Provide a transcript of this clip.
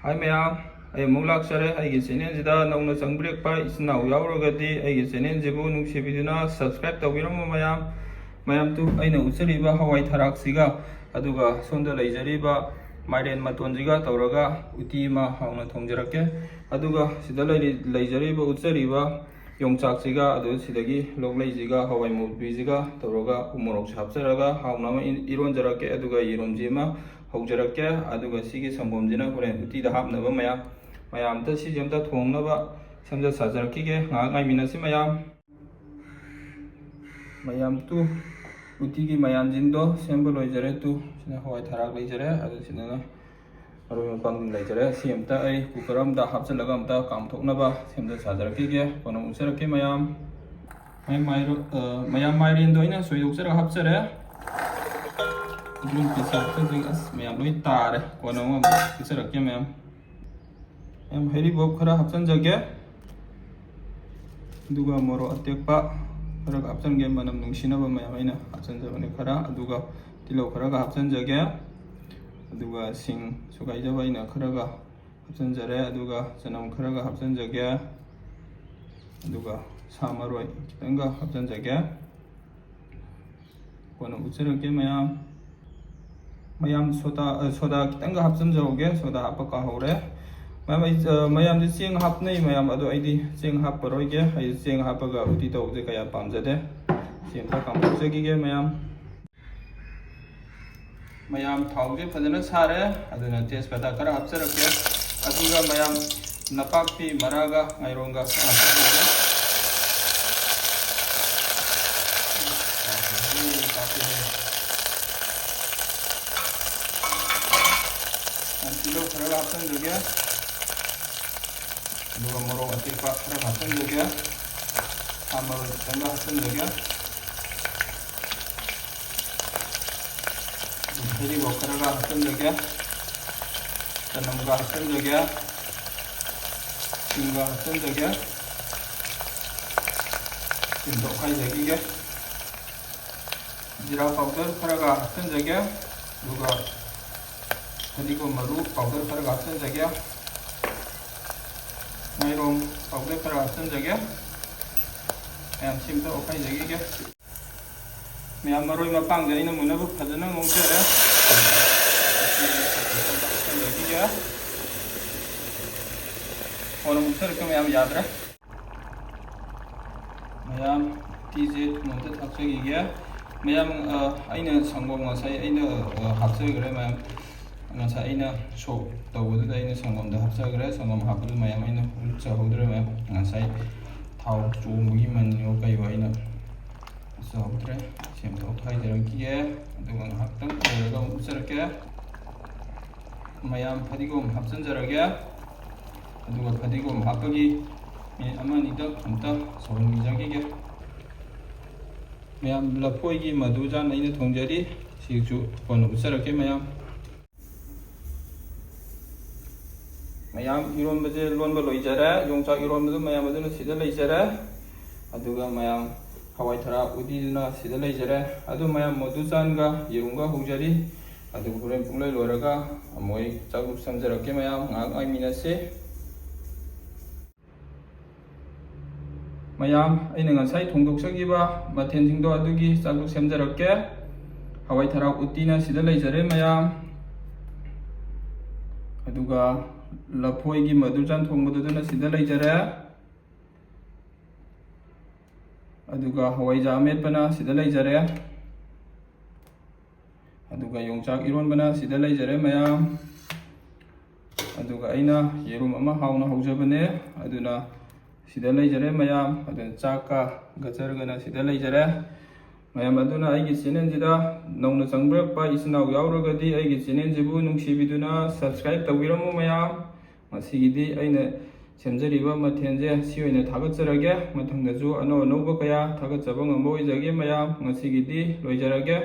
Hi mayam, ay mung laksare ay channel sida nauna changbirek isna yauragadi ay channel jibu nungsibiduna subscribe tawbiramu mayam tu aina usariba hawai tharak siga aduga sonda leijariba mairen matonjiga tawraga uti ma hauna thongjarake aduga sida leijariba usariba yongchak siga adu sidagi loglaijiga hawai mubijiga tawraga umorok hapsaraga hauna ironjarake aduga iromjima haujarake aduga sigi sambomjina horen utida hapnaba mayam ta si jamta thongnaba samja sajarakige ngai minasi mayam tu utigi mayam jindo sembo loijare tu sina hawai tharak leijare adu sina aroi mapang leijare siamta ai kukaram da hapchalaga amta kam thoknaba semja sajarakige kono usarake mayam mairin do ina soidokjara hapchare Belum bisa as mayam loi tar kono ma bisa rakya mayam heri bob khara hapsan jage duga moro atekpa khara hapsan ge manam nungsina ba mayam aina hapsan jabane khara aduga tilo khara ga hapsan jage aduga sing sugai jaba ina khara ga hapsan jare aduga janam khara ga hapsan jage aduga samaroi kitanga hapsan jage kono ucharakya mayam soda kitanga hapsan jaoge soda hapaka hore mayam ji cheng hapnei mayam ado aidi cheng haparoige ai cheng hapaga uti tawje kaya pamjade chemta kampjagi ge mayam thawge phajana sare aduna tejpata kara hapsarakya aduga mayam napakti maraga aironga kilo khara hapsan jage aduga morok atikpa khara hapsan jage amaro tanga hapsan jage heri bo khara hapsan jage tanam ga hapsan jage singa hapsan jage indo khai jage ge jira powder khara hapsan jage aduga Hadigo maru powder khara hapsan jage mairom powder khara hapsan jage ayam simta okai jage ge mayam maroi mapang jaina munabu phajana ngongjare jage ono musar ke mayam yadra mayam tije monta thakjagi ge mayam aina sangom ngasai aina hapsagre mayam ngasa aina so tawuda aina sangomda hapsagre sangom hapadu mayam aina chahodre mayam ngasai thau chumugi manyo kai aina chahodre semto thai jaraki aduga haktang koraga usarake mayam phadigom hapsan jarage aduga phadigom hapagi amani da amta sorong jagi ge mayam lapoigi madujan aina thongjari sichu kono usarake mayam ironbaje lonba loijare yongchak ironbadu mayam aduna sida leijare aduga mayam hawai thara udiduna sida leijare adu mayam modujanga yerunga hujari adu huren punglai loraga amoi chaguk samjarake mayam ngai minase mayam aina ngasai thongdoksagiba mathenjingdo adugi chaguk samjarake hawai thara udina sida leijare mayam aduga lapoigi madujan thongmaduduna sida leijare aduga hawai jamet bana sida leijare aduga yongchak ironbana sida leijare mayam aduga aina yerum ama hauna haujabane aduna sida leijare mayam aduna chaka gajargana sida leijare mayam aduna aigi channel jida nauna changbirek isnau yauragadi aigi channel jibu nungsibiduna subscribe tawbiramu mayam masigidi aina semjariba mathenje si oina thagatjarage mathangdaju ano anouba kaya thagatjaba ngamba oijage mayam masigidi loijarage